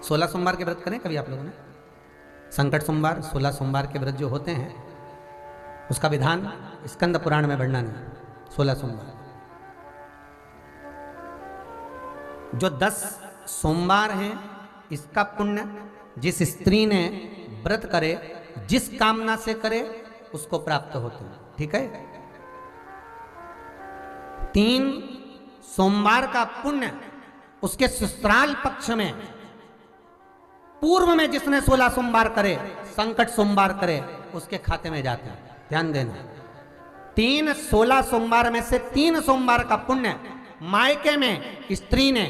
16 सोमवार के व्रत करें कभी आप लोगों ने? संकट सोमवार, 16 सोमवार के व्रत जो होते हैं उसका विधान स्कंद पुराण में वर्णन है। 16 सोमवार जो 10 सोमवार हैं, इसका पुण्य जिस स्त्री ने व्रत करे, जिस कामना से करे, उसको प्राप्त होते हैं। ठीक है। 3 सोमवार का पुण्य उसके ससुराल पक्ष में, पूर्व में जिसने 16 सोमवार करे, संकट सोमवार करे, उसके खाते में जाते हैं। ध्यान देना, 3 16 सोमवार में से 3 सोमवार का पुण्य मायके में स्त्री ने,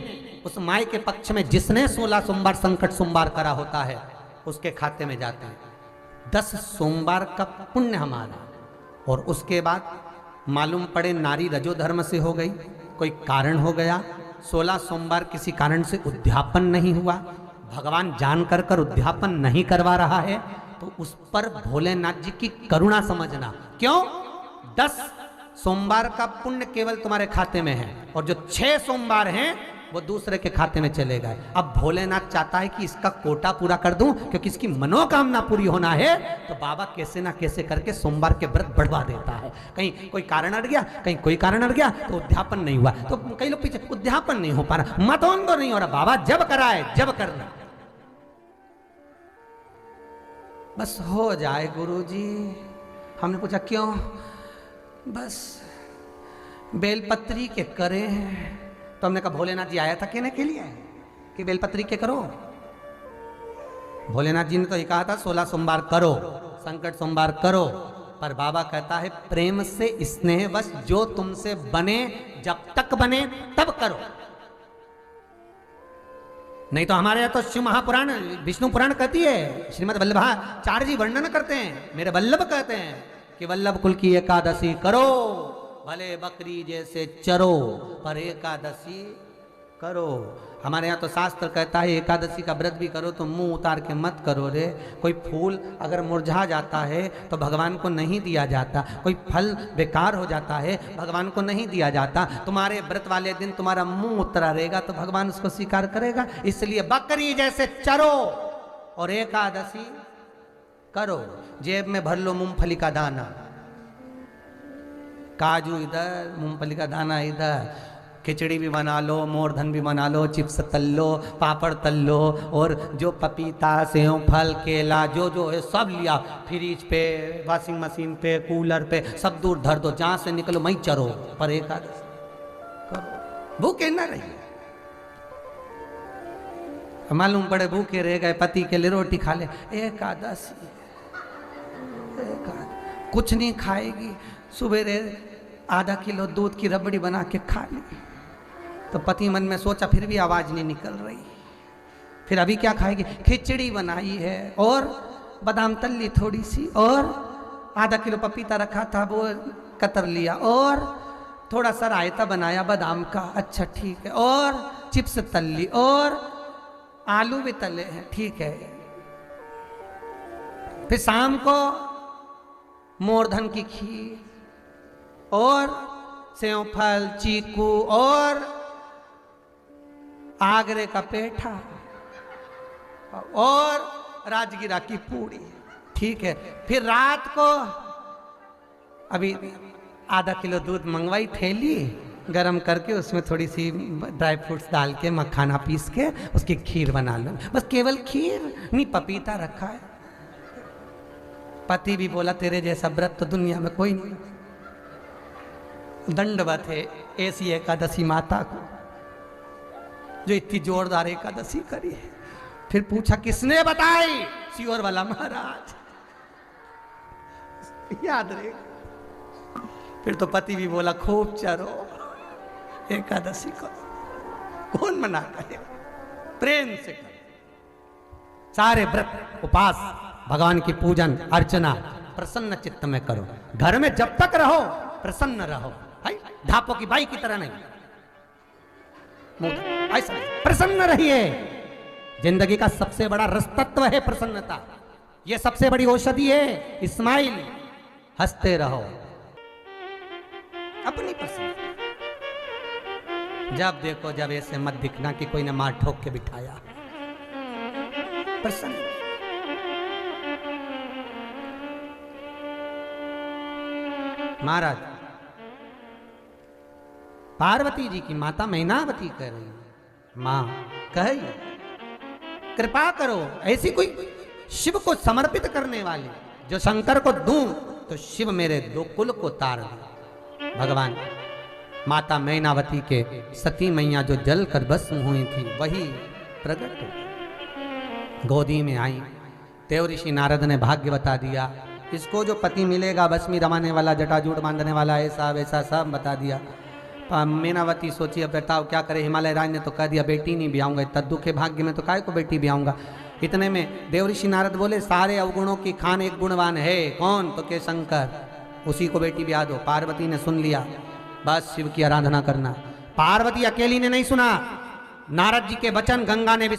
उस माय के पक्ष में जिसने 16 सोमवार संकट सोमवार करा होता है, उसके खाते में जाते हैं। 10 सोमवार का पुण्य हमारा। और उसके बाद मालूम पड़े नारी रजो धर्म से हो गई, कोई कारण हो गया, 16 सोमवार किसी कारण से उद्यापन नहीं हुआ, भगवान जान कर उद्यापन नहीं करवा रहा है, तो उस पर भोलेनाथ जी की करुणा समझना। क्यों? 10 सोमवार का पुण्य केवल तुम्हारे खाते में है, और जो 6 सोमवार हैं वो दूसरे के खाते में चले गए। अब भोलेनाथ चाहता है कि इसका कोटा पूरा कर दूं, क्योंकि इसकी मनोकामना पूरी होना है, तो बाबा कैसे ना कैसे करके सोमवार के व्रत बढ़वा देता है। कहीं कोई कारण अड़ गया, कहीं कोई कारण अड़ गया, तो उद्यापन नहीं हुआ, तो कई लोग पीछे उद्यापन नहीं हो पा रहा, मतोन तो नहीं हो रहा, बाबा जब कराए जब करना, बस हो जाए गुरुजी। हमने पूछा क्यों? बस बेलपत्री के करे हैं। तो हमने कहा भोलेनाथ जी आया था कहने के लिए कि बेलपत्री के करो? भोलेनाथ जी ने तो ये कहा था 16 सोमवार करो, संकट सोमवार करो, पर बाबा कहता है प्रेम से स्नेह बस जो तुमसे बने, जब तक बने तब करो। नहीं तो हमारे यहाँ तो शिव महापुराण, विष्णु पुराण कहती है, श्रीमद वल्लभाचार्य जी वर्णन करते हैं, मेरे वल्लभ कहते हैं कि वल्लभ कुल की एकादशी करो, भले बकरी जैसे चरो, पर एकादशी करो। हमारे यहाँ तो शास्त्र कहता है एकादशी का व्रत भी करो तो मुंह उतार के मत करो रे। कोई फूल अगर मुरझा जाता है तो भगवान को नहीं दिया जाता, कोई फल बेकार हो जाता है भगवान को नहीं दिया जाता। तुम्हारे व्रत वाले दिन तुम्हारा मुंह उतरा रहेगा तो भगवान उसको स्वीकार करेगा। इसलिए बकरी जैसे चरो और एकादशी करो। जेब में भर लो मूंगफली का दाना, काजू इधर, मूंगफली का दाना इधर, खिचड़ी भी बना लो, मोरधन भी बना लो, चिप्स तल लो, पापड़ तल लो, और जो पपीता सेव फल केला जो जो है सब लिया, फ्रिज पे, वॉशिंग मशीन पे, कूलर पे, सब दूर धर दो, जहाँ से निकलो मई चरो, पर एकादशी करो। भूखे ना रहिए। मालूम पड़े भूखे रह गए, पति के लिए रोटी खा ले, एकादशी कुछ नहीं खाएगी, सुबह आधा किलो दूध की रबड़ी बना के खा ली, तो पति मन में सोचा फिर भी आवाज नहीं निकल रही, फिर अभी क्या खाएगी? खिचड़ी बनाई है और बादाम तल ली थोड़ी सी, और आधा किलो पपीता रखा था वो कतर लिया, और थोड़ा सा रायता बनाया बादाम का, अच्छा ठीक है, और चिप्स तल ली, और आलू भी तले हैं, ठीक है। फिर शाम को मोरधन की खीर और सेव फल, चीकू और आगरे का पेठा और राजगिरा की पूड़ी, ठीक है। फिर रात को अभी आधा किलो दूध मंगवाई, थैली गरम करके उसमें थोड़ी सी ड्राई फ्रूट्स डाल के, मखाना पीस के उसकी खीर बना लो, बस केवल खीर नहीं, पपीता रखा है। पति भी बोला तेरे जैसा व्रत तो दुनिया में कोई नहीं। दंडवत है ऐसी एकादशी माता को जो इतनी जोरदार एकादशी करी है। फिर पूछा किसने बताई? सियोर वाला महाराज, याद रहे। फिर तो पति भी बोला खूब चरो, एकादशी करो। कौन मना करे? प्रेम से करो। सारे व्रत उपास भगवान की पूजन अर्चना प्रसन्न चित्त में करो। घर में जब तक रहो प्रसन्न रहो, ढापों की बाई की तरह नहीं, ऐसा प्रसन्न रहिए। जिंदगी का सबसे बड़ा रस तत्व है प्रसन्नता, यह सबसे बड़ी औषधि है। स्माइल, हंसते रहो, अपनी प्रसन्नता। जब देखो जब ऐसे मत दिखना कि कोई ने मार ठोक के बिठाया। प्रसन्न। महाराज पार्वती जी की माता मैनावती कह रही है, मां कहिए कृपा करो, ऐसी कोई शिव को समर्पित करने वाली जो शंकर को दूं तो शिव मेरे दो कुल को तार दे। भगवान माता मैनावती के सती मैया जो जल कर भस्म हुई थी वही प्रकट हो गोदी में आई। देव ऋषि नारद ने भाग्य बता दिया, इसको जो पति मिलेगा भस्मी रमाने वाला, जटाजूट बांधने वाला, ऐसा वैसा सब बता दिया। मैनावती सोची अब बताओ क्या करे, हिमालय राज ने तो कह दिया बेटी नहीं ब्याऊंगा, इतना दुख है भाग्य में तो काय को बेटी ब्याऊंगा। इतने में देव ऋषि नारद बोले सारे अवगुणों की खान एक गुणवान है, कौन? तो के शंकर, उसी को बेटी ब्याह दो। पार्वती ने सुन लिया, बस शिव की आराधना करना। पार्वती अकेली ने नहीं सुना, नारद जी के वचन गंगा ने भी